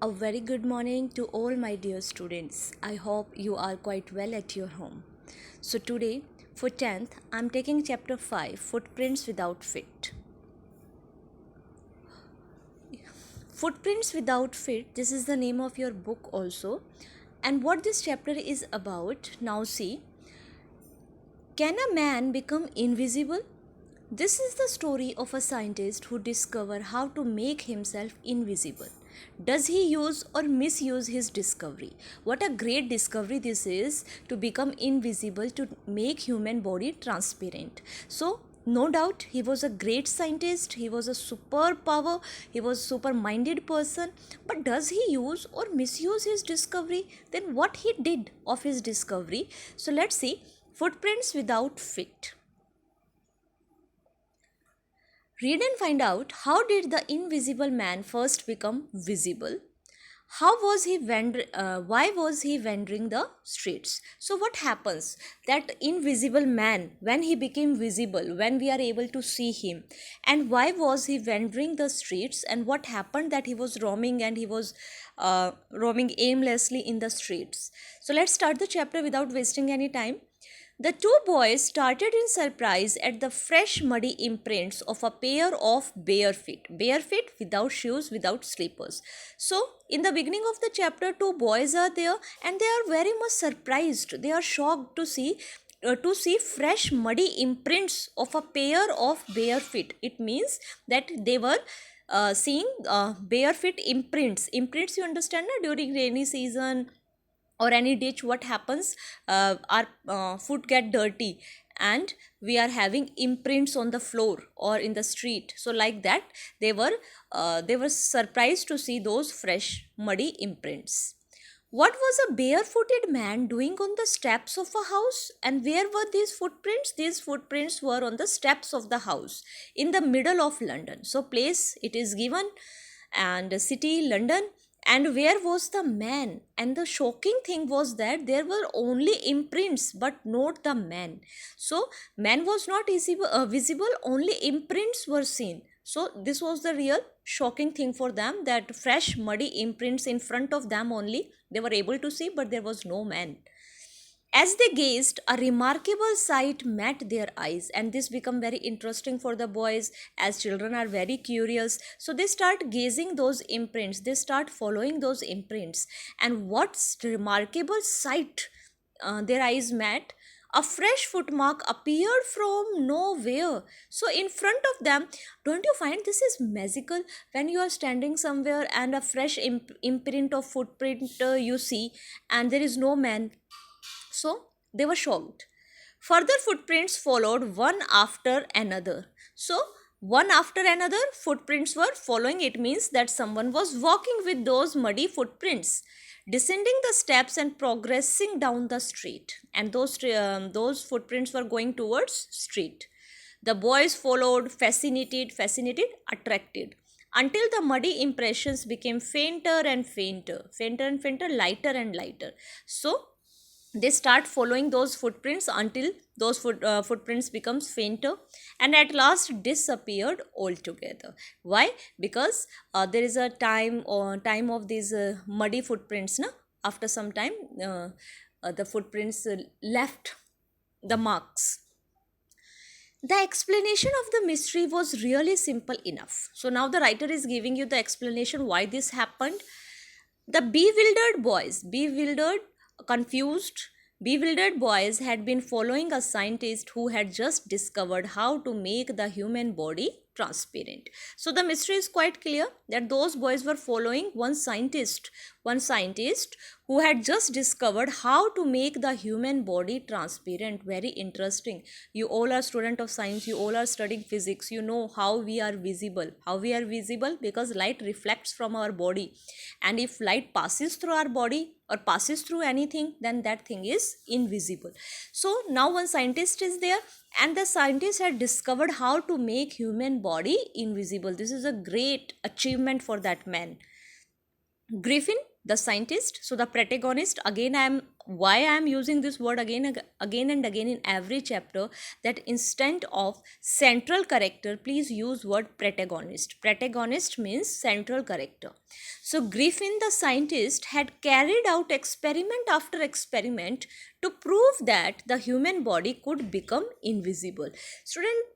A very good morning to all my dear students. I hope you are quite well at your home. So today for 10th I am taking chapter 5, Footprints Without Feet. Footprints Without Feet, this is the name of your book also. And what this chapter is about, now see, can a man become invisible? This is the story of a scientist who discovered how to make himself invisible. Does he use or misuse his discovery? What a great discovery this is, to become invisible, to make human body transparent. So no doubt he was a great scientist, he was a superpower, he was super minded person, but does he use or misuse his discovery? Then what he did of his discovery? So let's see. Footprints without feet. Read and find out, how did the invisible man first become visible? Why was he wandering the streets? So what happens, that invisible man, when he became visible, when we are able to see him, and why was he wandering the streets, and what happened that he was roaming and he was roaming aimlessly in the streets? So let's start the chapter without wasting any time. The two boys started in surprise at the fresh muddy imprints of a pair of bare feet without shoes, without slippers. So, in the beginning of the chapter, two boys are there and they are very much surprised. They are shocked to see fresh muddy imprints of a pair of bare feet. It means that they were seeing bare feet imprints. Imprints, you understand, na? During rainy season or any ditch, what happens, our foot get dirty and we are having imprints on the floor or in the street. So like that, they were surprised to see those fresh muddy imprints. What was a barefooted man doing on the steps of a house? And where were these footprints? These footprints were on the steps of the house in the middle of London. So place it is given, and city London. And where was the man? And the shocking thing was that there were only imprints but not the man. So man was not visible, only imprints were seen. So this was the real shocking thing for them, that fresh muddy imprints in front of them only they were able to see, but there was no man. As they gazed, a remarkable sight met their eyes, and this became very interesting for the boys, as children are very curious. So they start gazing those imprints, they start following those imprints, and what remarkable sight their eyes met. A fresh footmark appeared from nowhere. So in front of them, don't you find this is magical? When you are standing somewhere and a fresh imprint of footprint you see, and there is no man, so they were shocked. Further footprints followed one after another. So, one after another, footprints were following. It means that someone was walking with those muddy footprints, descending the steps and progressing down the street. And those footprints were going towards street. The boys followed, fascinated, attracted, until the muddy impressions became fainter and fainter, lighter and lighter. So they start following those footprints until those footprints becomes fainter and at last disappeared altogether. Why? Because there is a time of these muddy footprints, na? After some time the footprints left the marks. The explanation of the mystery was really simple enough. So now the writer is giving you the explanation why this happened. The confused, bewildered boys had been following a scientist who had just discovered how to make the human body transparent. So the mystery is quite clear, that those boys were following one scientist who had just discovered how to make the human body transparent. Very interesting. You all are student of science, you all are studying physics, you know how we are visible. How we are visible? Because light reflects from our body, and if light passes through our body or passes through anything, then that thing is invisible. So now one scientist is there, and the scientist had discovered how to make human body invisible. This is a great achievement for that man. Griffin, the scientist, so the protagonist, again I am, why I am using this word again and again in every chapter, that instead of central character, please use word protagonist. Protagonist means central character. So Griffin, the scientist, had carried out experiment after experiment to prove that the human body could become invisible. Student,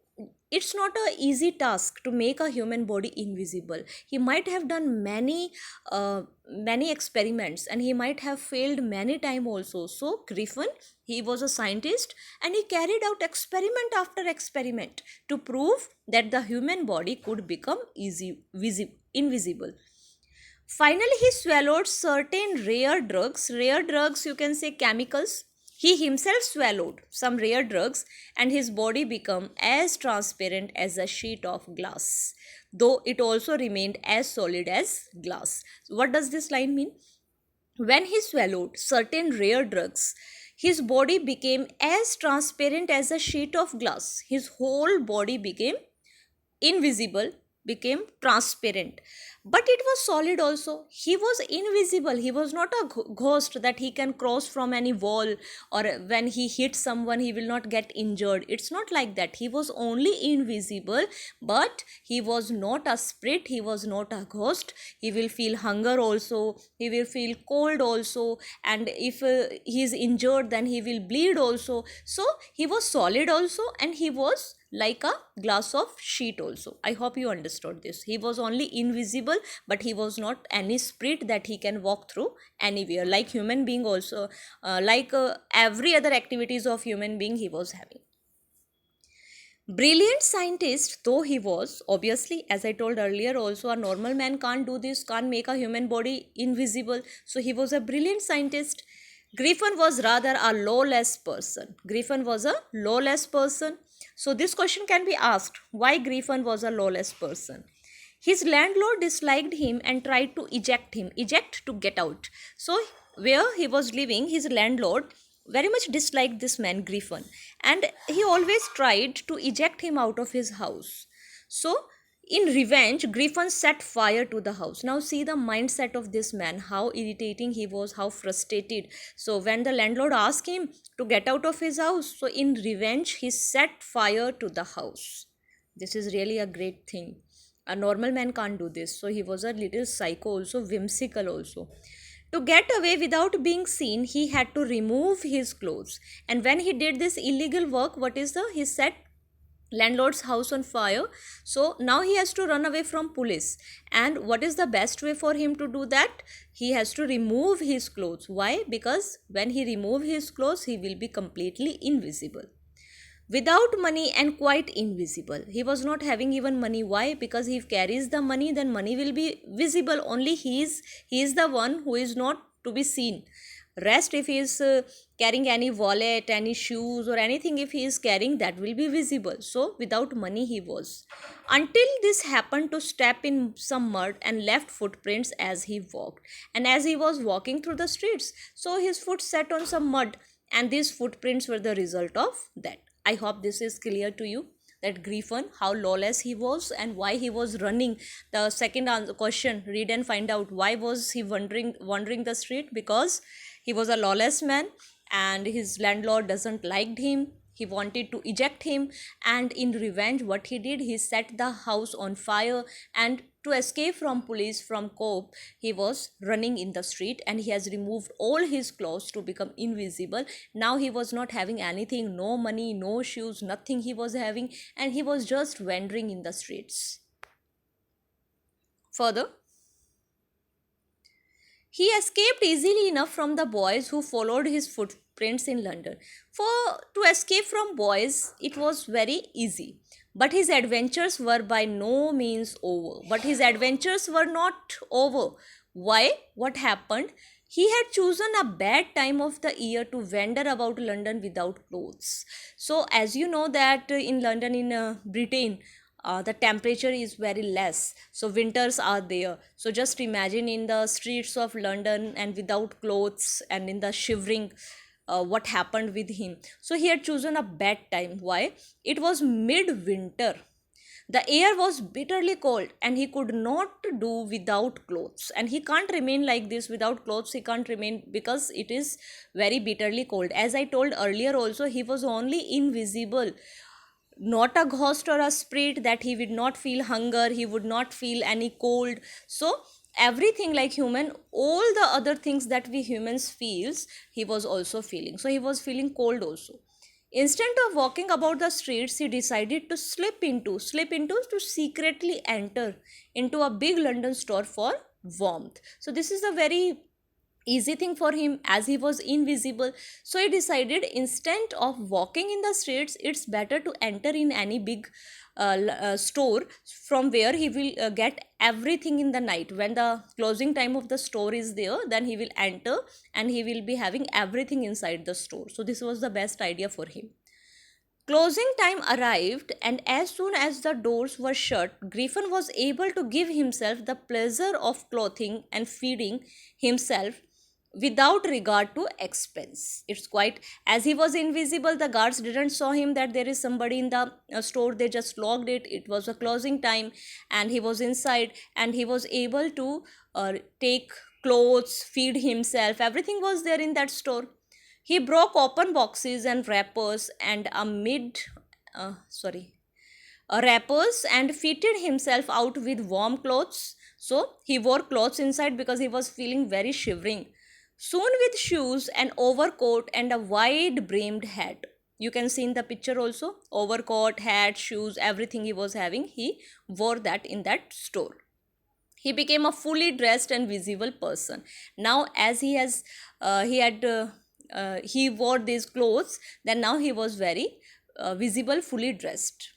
it's not a easy task to make a human body invisible. He might have done many experiments, and he might have failed many time also. So Griffin, he was a scientist, and he carried out experiment after experiment to prove that the human body could become invisible. Finally, he swallowed certain rare drugs. Rare drugs, you can say chemicals. He himself swallowed some rare drugs, and his body became as transparent as a sheet of glass, though it also remained as solid as glass. What does this line mean? When he swallowed certain rare drugs, his body became as transparent as a sheet of glass. His whole body became invisible, became transparent, but it was solid also. He was invisible. He was not a ghost that he can cross from any wall, or when he hits someone he will not get injured. It's not like that. He was only invisible, but he was not a spirit, he was not a ghost. He will feel hunger also, he will feel cold also, and if he is injured, then he will bleed also. So he was solid also, and he was like a glass of sheet also. I hope you understood this. He was only invisible, but he was not any spirit that he can walk through anywhere, like human being also, like every other activities of human being he was having. Brilliant scientist though he was, obviously, as I told earlier also, a normal man can't do this, can't make a human body invisible. So he was a brilliant scientist. Griffin was rather a lawless person. Griffin was a lawless person. So this question can be asked, why Griffin was a lawless person? His landlord disliked him and tried to eject him. Eject, to get out. So where he was living, his landlord very much disliked this man Griffin, and he always tried to eject him out of his house. So in revenge, Griffin set fire to the house. Now see the mindset of this man, how irritating he was, how frustrated. So when the landlord asked him to get out of his house, so in revenge he set fire to the house. This is really a great thing. A normal man can't do this. So he was a little psycho also, whimsical also. To get away without being seen, he had to remove his clothes. And when he did this illegal work, what is the, he set landlord's house on fire. So now he has to run away from police. And what is the best way for him to do that? He has to remove his clothes. Why? Because when he remove his clothes, he will be completely invisible. Without money and quite invisible. He was not having even money. Why? Because if he carries the money, then money will be visible. Only he is the one who is not to be seen. Rest, if he is carrying any wallet, any shoes or anything, if he is carrying, that will be visible. So without money he was, until this happened to step in some mud and left footprints as he walked. And as he was walking through the streets, so his foot set on some mud, and these footprints were the result of that. I hope this is clear to you, that Griffin, how lawless he was and why he was running. The second question, read and find out, why was he wandering the street? Because he was a lawless man, and his landlord doesn't liked him. He wanted to eject him, and in revenge, what he did, he set the house on fire. And to escape from police, from cop, he was running in the street, and he has removed all his clothes to become invisible. Now he was not having anything, no money, no shoes, nothing he was having, and he was just wandering in the streets. Further, he escaped easily enough from the boys who followed his footprints in London. For to escape from boys, it was very easy. But his adventures were by no means over. But his adventures were not over. Why? What happened? He had chosen a bad time of the year to wander about London without clothes. So, as you know that in London, in Britain, the temperature is very less, so winters are there. So just imagine in the streets of London and without clothes and in the shivering, what happened with him. So he had chosen a bad time. Why? It was midwinter. The air was bitterly cold and he could not do without clothes. And he can't remain like this without clothes. He can't remain because it is very bitterly cold. As I told earlier also, he was only invisible, not a ghost or a spirit, that he would not feel hunger, he would not feel any cold. So everything like human, all the other things that we humans feels, he was also feeling. So he was feeling cold also. Instead of walking about the streets, he decided to slip into to secretly enter into a big London store for warmth. So this is a very easy thing for him as he was invisible. So he decided, instead of walking in the streets, it's better to enter in any big store, from where he will get everything in the night. When the closing time of the store is there, then he will enter and he will be having everything inside the store. So this was the best idea for him. Closing time arrived, and as soon as the doors were shut, Griffin was able to give himself the pleasure of clothing and feeding himself without regard to expense. It's quite, as he was invisible, the guards didn't saw him that there is somebody in the store. They just locked it. It was a closing time, and he was inside, and he was able to take clothes, feed himself. Everything was there in that store. He broke open boxes and wrappers and wrappers and fitted himself out with warm clothes. So he wore clothes inside because he was feeling very shivering. Soon with shoes, an overcoat and a wide brimmed hat. You can see in the picture also, overcoat, hat, shoes, everything he was having, he wore that in that store. He became a fully dressed and visible person. Now as he wore these clothes, then now he was very visible, fully dressed.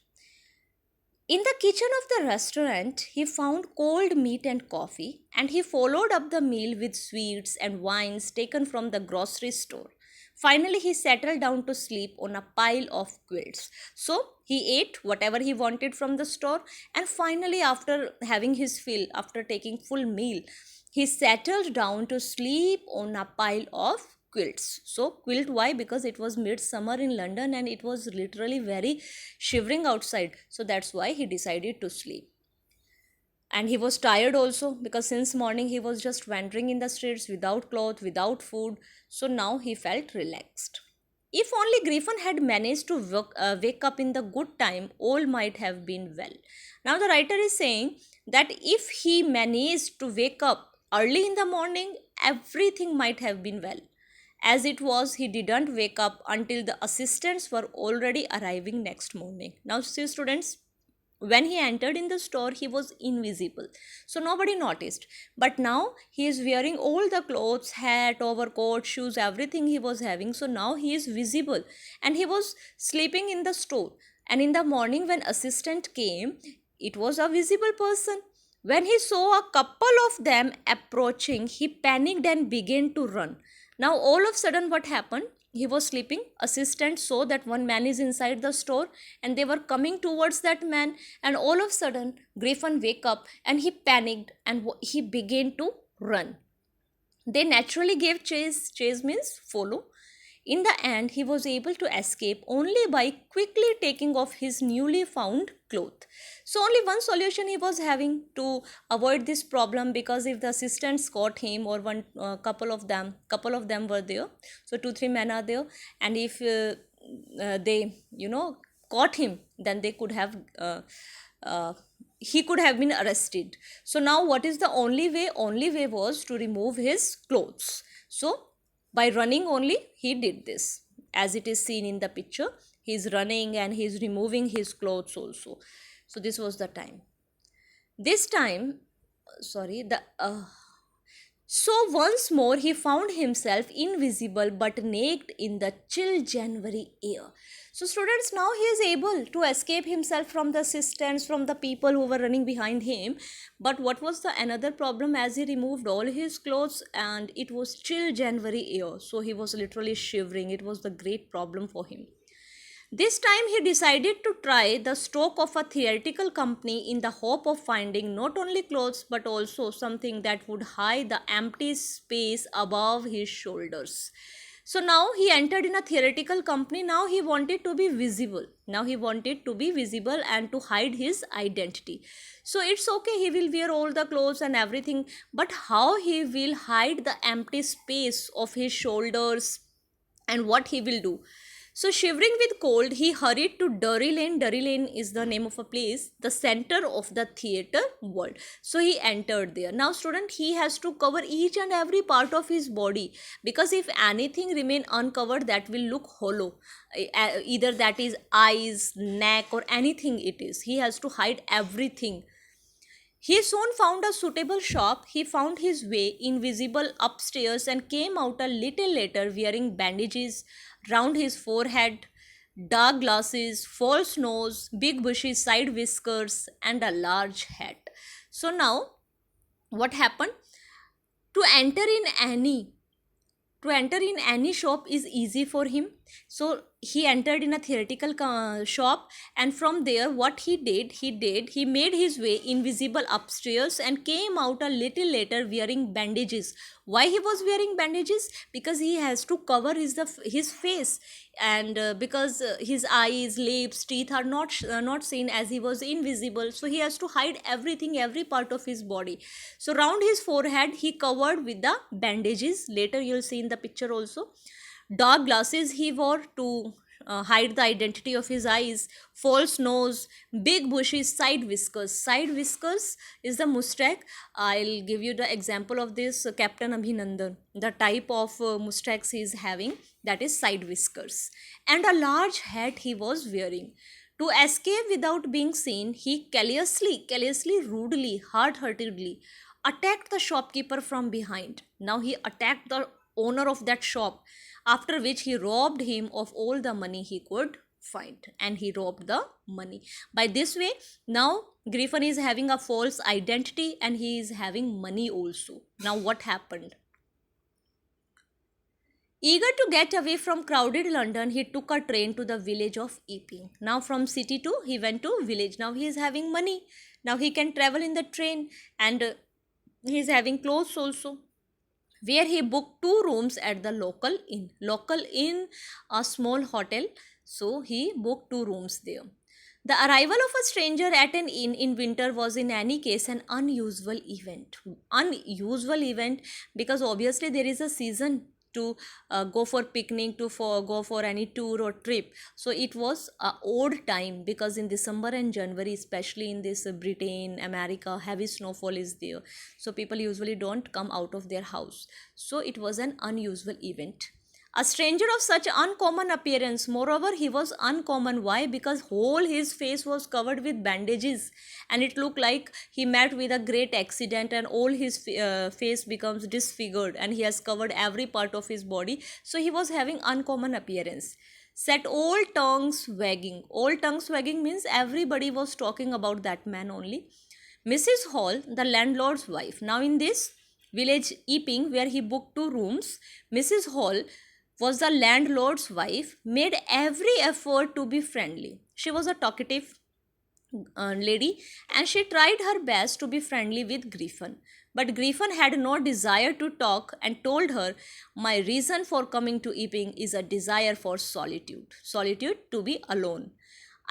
In the kitchen of the restaurant, he found cold meat and coffee, and he followed up the meal with sweets and wines taken from the grocery store. Finally, he settled down to sleep on a pile of quilts. So, he ate whatever he wanted from the store, and finally, after having his fill, after taking full meal, he settled down to sleep on a pile of quilts. So, quilt, why? Because it was midsummer in London and it was literally very shivering outside. So, that's why he decided to sleep. And he was tired also because since morning he was just wandering in the streets without clothes, without food. So now he felt relaxed. If only Griffin had managed to wake up in the good time, all might have been well. Now the writer is saying that if he managed to wake up early in the morning, everything might have been well. As it was, he didn't wake up until the assistants were already arriving next morning. Now see students, when he entered in the store, he was invisible, so nobody noticed. But now he is wearing all the clothes, hat, overcoat, shoes, everything he was having. So now he is visible, and he was sleeping in the store. And in the morning when assistant came, it was a visible person. When he saw a couple of them approaching, he panicked and began to run. Now all of a sudden what happened, he was sleeping, assistant saw that one man is inside the store and they were coming towards that man, and all of a sudden Griffin wake up and he panicked and he began to run. They naturally gave chase. Chase means follow. In the end, he was able to escape only by quickly taking off his newly found cloth. So only one solution he was having to avoid this problem, because if the assistants caught him, or one couple of them were there, so 2-3 men are there, and if they caught him, then they could have he could have been arrested. So now what is the only way? Only way was to remove his clothes. So by running only he did this, as it is seen in the picture. He is running and he is removing his clothes also. So this was the time. This time, sorry, the so once more he found himself invisible but naked in the chill January air. So students, now he is able to escape himself from the assistants, from the people who were running behind him. But what was the another problem? As he removed all his clothes, and it was chill January air, so he was literally shivering. It was the great problem for him. This time he decided to try the stock of a theatrical company in the hope of finding not only clothes but also something that would hide the empty space above his shoulders. So now he entered in a theoretical company. Now he wanted to be visible. Now he wanted to be visible and to hide his identity. So it's okay, he will wear all the clothes and everything, but how he will hide the empty space of his shoulders, and what he will do? So, shivering with cold, he hurried to Drury Lane. Drury Lane is the name of a place, the center of the theatre world. So, he entered there. Now, student, he has to cover each and every part of his body, because if anything remain uncovered, that will look hollow. Either that is eyes, neck, or anything it is. He has to hide everything. He soon found a suitable shop. He found his way invisible upstairs and came out a little later wearing bandages round his forehead, dark glasses, false nose, big bushy side whiskers, and a large hat. So now, what happened? To enter in any to enter in any shop is easy for him. So he entered in a theoretical shop, and from there what he made his way invisible upstairs and came out a little later wearing bandages. Why he was wearing bandages? Because he has to cover his face, and because his eyes, lips, teeth are not seen, as he was invisible, so he has to hide everything, every part of his body. So round his forehead he covered with the bandages. Later you'll see in the picture also. Dark glasses he wore to hide the identity of his eyes. False nose, big bushy side whiskers. Side whiskers is the mustache. I'll give you the example of this Captain Abhinandan. The type of mustache he is having, that is side whiskers. And a large hat he was wearing. To escape without being seen, he carelessly, rudely, hard-heartedly attacked the shopkeeper from behind. Now he attacked the owner of that shop, after which he robbed him of all the money he could find, and he robbed the money. By this way, now Griffin is having a false identity and he is having money also. Now what happened? Eager to get away from crowded London, he took a train to the village of Epping. Now from city to he went to village. Now he is having money. Now he can travel in the train, and he is having clothes also, where he booked 2 rooms at the local inn, a small hotel. So he booked 2 rooms there. The arrival of a stranger at an inn in winter was in any case an unusual event, because obviously there is a season to go for picnic, to go for any tour or trip. So it was a odd time, because in December and January, especially in this Britain, America, heavy snowfall is there, so people usually don't come out of their house. So it was an unusual event. A stranger of such uncommon appearance. Moreover, he was uncommon. Why? Because whole his face was covered with bandages, and it looked like he met with a great accident, and all his face becomes disfigured, and he has covered every part of his body. So he was having uncommon appearance. Set all tongues wagging. All tongues wagging means everybody was talking about that man only. Mrs. Hall, the landlord's wife. Now in this village Epping, where he booked 2 rooms, Mrs. Hall was the landlord's wife, made every effort to be friendly. She was a talkative lady, and she tried her best to be friendly with Griffin. But Griffin had no desire to talk and told her, "My reason for coming to Epping is a desire for solitude to be alone.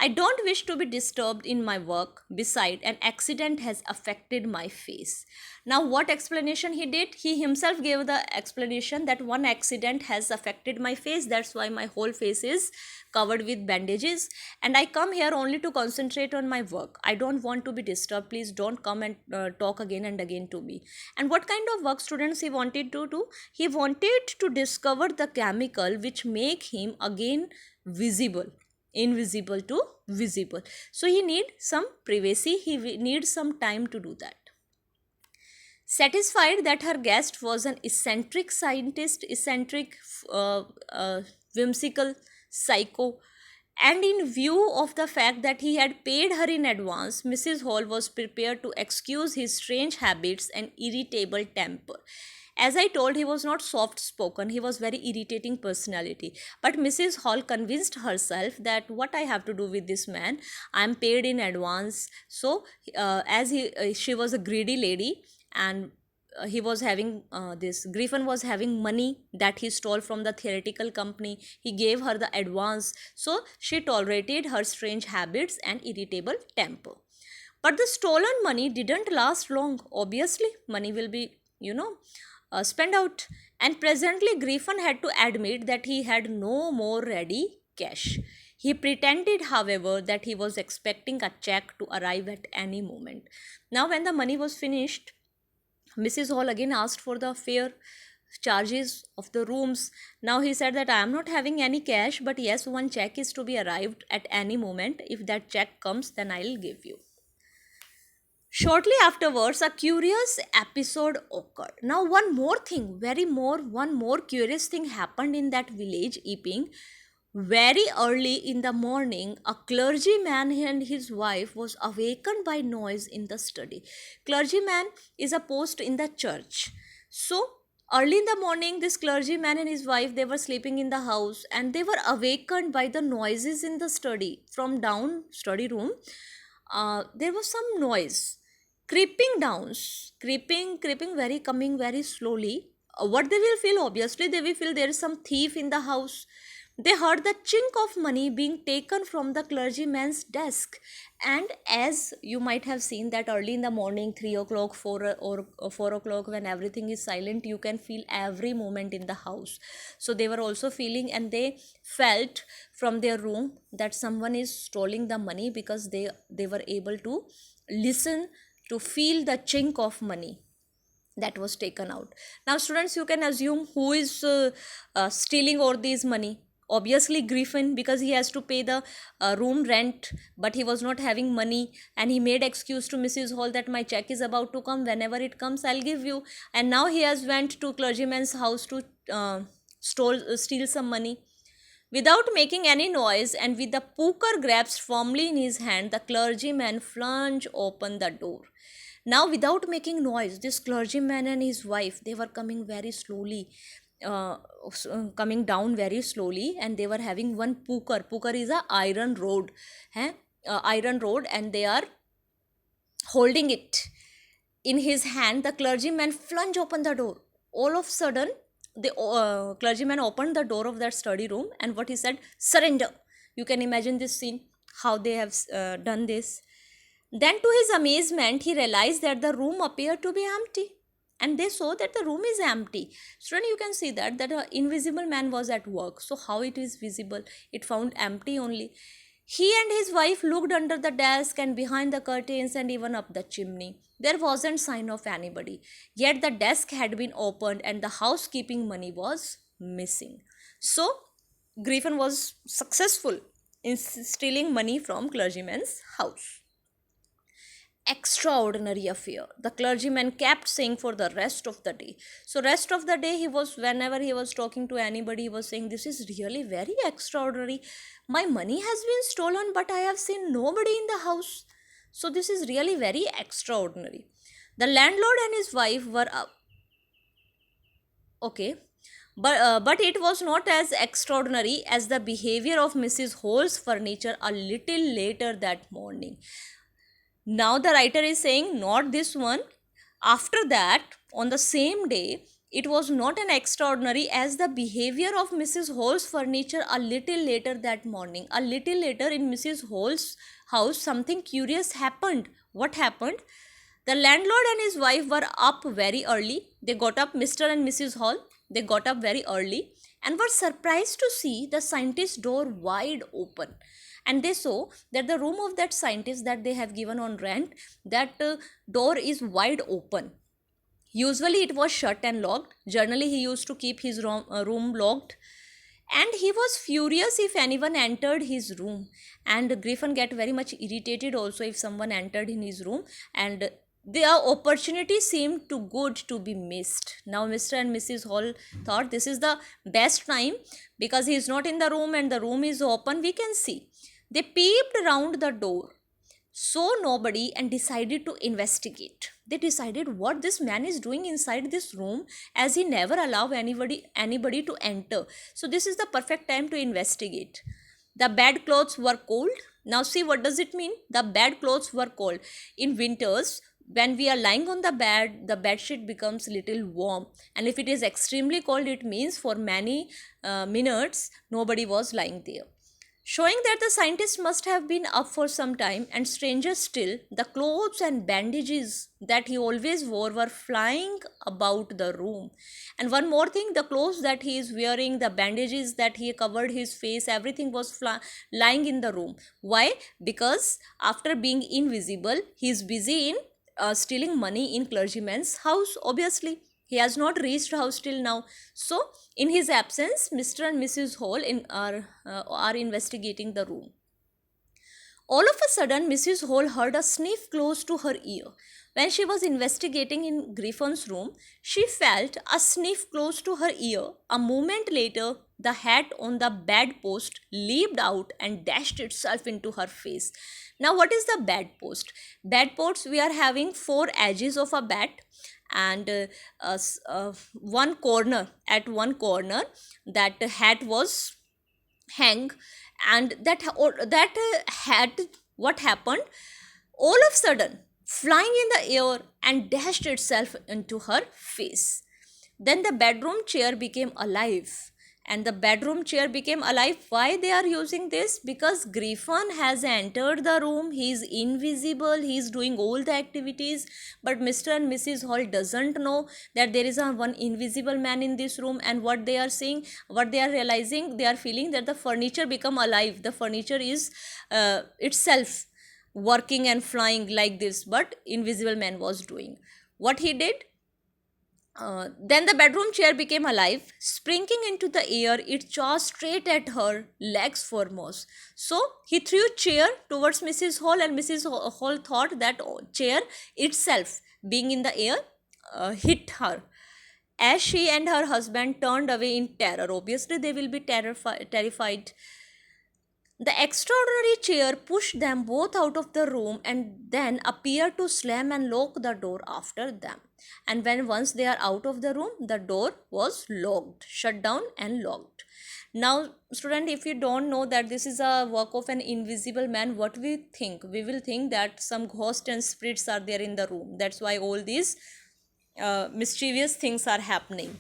I don't wish to be disturbed in my work. Besides, an accident has affected my face." Now, what explanation he did? He himself gave the explanation that one accident has affected my face. That's why my whole face is covered with bandages. And I come here only to concentrate on my work. I don't want to be disturbed. Please don't come and talk again and again to me. And what kind of work, students, he wanted to do? He wanted to discover the chemical which make him again visible, invisible to visible. So he need some privacy, he needs some time to do that. Satisfied that her guest was an eccentric scientist, whimsical psycho, and in view of the fact that he had paid her in advance, Mrs. Hall was prepared to excuse his strange habits and irritable temper. As I told, he was not soft spoken, he was very irritating personality. But Mrs. Hall convinced herself that what I have to do with this man, I am paid in advance. So, as she was a greedy lady, and he was having this Griffin was having money that he stole from the theoretical company. He gave her the advance, so she tolerated her strange habits and irritable temper. But the stolen money didn't last long. Obviously, money will be, spent out. And presently, Griffin had to admit that he had no more ready cash. He pretended, however, that he was expecting a check to arrive at any moment. Now, when the money was finished, Mrs. Hall again asked for the fare charges of the rooms. Now he said that I am not having any cash, but yes, one check is to be arrived at any moment. If that check comes, then I'll give you. Shortly afterwards, a curious episode occurred. Now, one more curious thing happened in that village, Epping. Very early in the morning, a clergyman and his wife was awakened by noise in the study. Clergyman is a post in the church. So, early in the morning, this clergyman and his wife, they were sleeping in the house and they were awakened by the noises in the study. From down study room, there was some noise creeping down, creeping very, coming very slowly. What they will feel? Obviously, they will feel there is some thief in the house. They heard the chink of money being taken from the clergyman's desk. And as you might have seen that early in the morning, 3 o'clock, 4 or 4 o'clock, when everything is silent, you can feel every moment in the house. So they were also feeling, and they felt from their room that someone is stealing the money, because they were able to listen, to feel the chink of money that was taken out. Now, students, you can assume who is stealing all these money. Obviously Griffin, because he has to pay the room rent, but he was not having money, and he made excuse to Mrs. Hall that my check is about to come, whenever it comes I'll give you. And now he has went to clergyman's house to steal some money. Without making any noise and with the poker grasped firmly in his hand, the clergyman flung open the door. Now, without making noise, this clergyman and his wife, they were coming very slowly, coming down very slowly, and they were having one poker. Poker is a iron rod, iron rod, and they are holding it in his hand. The clergyman flung open the door. All of a sudden, the clergyman opened the door of that study room, and what he said, surrender. You can imagine this scene, how they have done this. Then to his amazement, he realized that the room appeared to be empty, and they saw that the room is empty. Student, you can see that an invisible man was at work. So how it is visible? It found empty only. He and his wife looked under the desk and behind the curtains and even up the chimney. There wasn't sign of anybody. Yet the desk had been opened and the housekeeping money was missing. So Griffin was successful in stealing money from clergyman's house. Extraordinary affair, the clergyman kept saying for the rest of the day. So rest of the day, he was, whenever he was talking to anybody, he was saying, this is really very extraordinary. My money has been stolen, but I have seen nobody in the house. So this is really very extraordinary. The landlord and his wife were okay, but it was not as extraordinary as the behavior of Mrs. Hall's furniture a little later that morning. Now the writer is saying, not this one. After that, on the same day, it was not an extraordinary as the behavior of Mrs. Hall's furniture a little later that morning. A little later in Mrs. Hall's house, something curious happened. What happened? The landlord and his wife were up very early. They got up, Mr. and Mrs. Hall. They got up very early and were surprised to see the scientist's door wide open. And they saw that the room of that scientist that they have given on rent, that door is wide open. Usually it was shut and locked. Generally he used to keep his room locked, and he was furious if anyone entered his room. And Griffin get very much irritated also if someone entered in his room, and the opportunity seemed too good to be missed. Now Mr. and Mrs. Hall thought this is the best time, because he is not in the room and the room is open, we can see. They peeped around the door, saw nobody, and decided to investigate. They decided what this man is doing inside this room, as he never allowed anybody to enter. So this is the perfect time to investigate. The bed clothes were cold. Now see, what does it mean? The bed clothes were cold. In winters, when we are lying on the bed, the bed sheet becomes little warm, and if it is extremely cold, it means for many minutes nobody was lying there, showing that the scientist must have been up for some time. And stranger still, the clothes and bandages that he always wore were flying about the room. And one more thing, the clothes that he is wearing, the bandages that he covered his face, everything was lying in the room. Why? Because after being invisible, he is busy in stealing money in clergyman's house, obviously. He has not reached house till now. So in his absence, Mr. and Mrs. Hall are investigating the room. All of a sudden, Mrs. Hall heard a sniff close to her ear. When she was investigating in Griffin's room, she felt a sniff close to her ear. A moment later, the hat on the bedpost leaped out and dashed itself into her face. Now, what is the bedpost? Bedposts, we are having four edges of a bed, and one corner, at one corner, that hat was hang, and that hat, what happened, all of a sudden flying in the air and dashed itself into her face. Then the bedroom chair became alive. And the bedroom chair became alive. Why they are using this? Because Griffin has entered the room. He is invisible. He is doing all the activities. But Mr. and Mrs. Hall doesn't know that there is a one invisible man in this room. And what they are seeing, what they are realizing, they are feeling that the furniture become alive. The furniture is itself working and flying like this. But invisible man was doing. What he did? Then the bedroom chair became alive, springing into the air. It charged straight at her, legs foremost. So he threw a chair towards Mrs. Hall, and Mrs. Hall thought that chair itself, being in the air, hit her. As she and her husband turned away in terror, obviously they will be terrified. The extraordinary chair pushed them both out of the room and then appeared to slam and lock the door after them. And when once they are out of the room, the door was locked, shut down and locked. Now, student, if you don't know that this is a work of an invisible man, what we think? We will think that some ghosts and spirits are there in the room. That's why all these mischievous things are happening.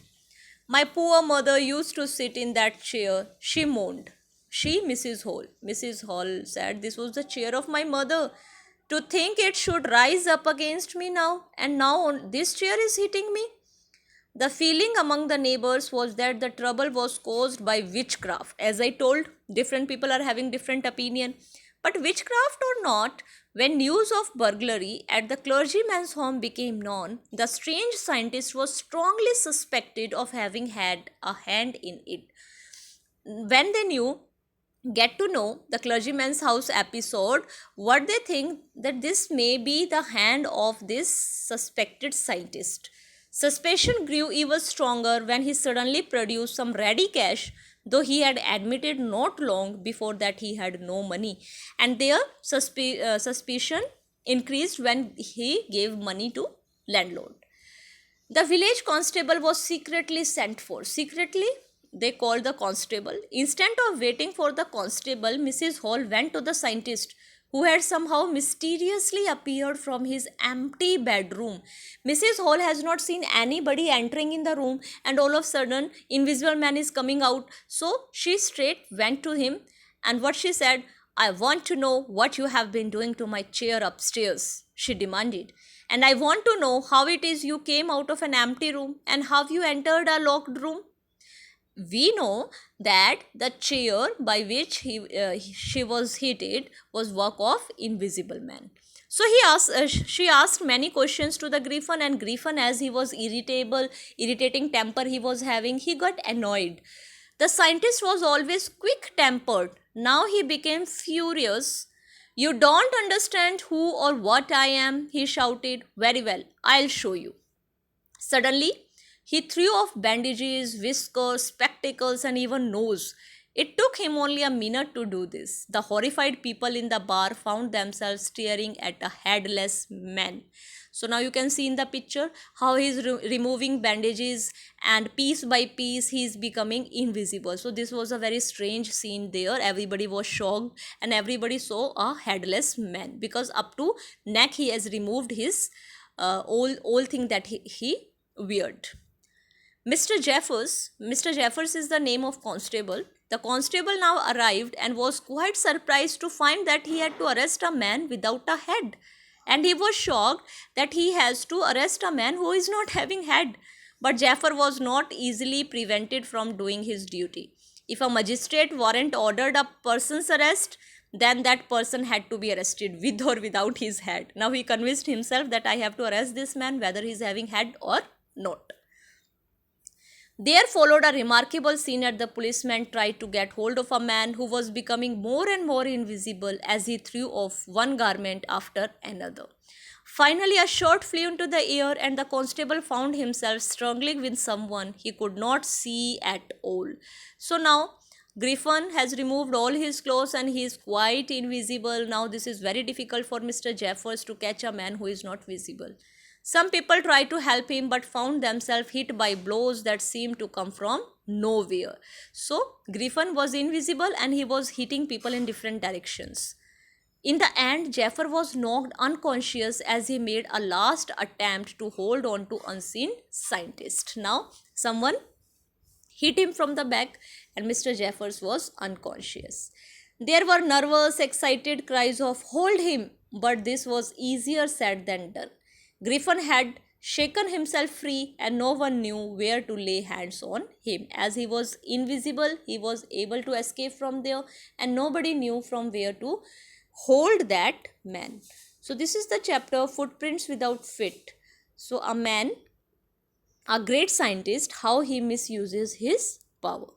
My poor mother used to sit in that chair, she moaned. She, Mrs. Hall. Mrs. Hall said, this was the chair of my mother. To think it should rise up against me now, and now this chair is hitting me. The feeling among the neighbors was that the trouble was caused by witchcraft. As I told, different people are having different opinion. But witchcraft or not, when news of burglary at the clergyman's home became known, the strange scientist was strongly suspected of having had a hand in it. When they get to know the clergyman's house episode, what they think that this may be the hand of this suspected scientist. Suspicion grew even stronger when he suddenly produced some ready cash, though he had admitted not long before that he had no money. And their suspicion increased when he gave money to landlord. The village constable was secretly sent for. Secretly, they called the constable. Instead of waiting for the constable, Mrs. Hall went to the scientist, who had somehow mysteriously appeared from his empty bedroom. Mrs. Hall has not seen anybody entering in the room, and all of a sudden, invisible man is coming out. So she straight went to him, and what she said, I want to know what you have been doing to my chair upstairs, she demanded. And I want to know how it is you came out of an empty room and how you entered a locked room. We know that the chair by which she was hit was work of invisible man. So she asked many questions to the Griffin, and Griffin, as he was irritating temper he was having, he got annoyed. The scientist was always quick tempered. Now he became furious. You don't understand who or what I am, he shouted. Very well, I'll show you. Suddenly, he threw off bandages, whiskers, spectacles, and even nose. It took him only a minute to do this. The horrified people in the bar found themselves staring at a headless man. So now you can see in the picture how he is removing bandages, and piece by piece he is becoming invisible. So this was a very strange scene there. Everybody was shocked and everybody saw a headless man, because up to neck he has removed his all thing that he weared. Mr. Jeffers is the name of constable. The constable now arrived and was quite surprised to find that he had to arrest a man without a head. And he was shocked that he has to arrest a man who is not having head. But Jaffer was not easily prevented from doing his duty. If a magistrate warrant ordered a person's arrest, then that person had to be arrested with or without his head. Now he convinced himself that I have to arrest this man whether he is having head or not. There followed a remarkable scene as the policeman tried to get hold of a man who was becoming more and more invisible as he threw off one garment after another. Finally, a shot flew into the air, and the constable found himself struggling with someone he could not see at all. So now, Griffin has removed all his clothes and he is quite invisible. Now, this is very difficult for Mr. Jeffers to catch a man who is not visible. Some people tried to help him but found themselves hit by blows that seemed to come from nowhere. So, Griffin was invisible and he was hitting people in different directions. In the end, Jaffer was knocked unconscious as he made a last attempt to hold on to unseen scientist. Now, someone hit him from the back and Mr. Jeffers was unconscious. There were nervous, excited cries of "Hold him!" but this was easier said than done. Griffin had shaken himself free and no one knew where to lay hands on him. As he was invisible, he was able to escape from there and nobody knew from where to hold that man. So this is the chapter Footprints Without Feet. So a man, a great scientist, how he misuses his power.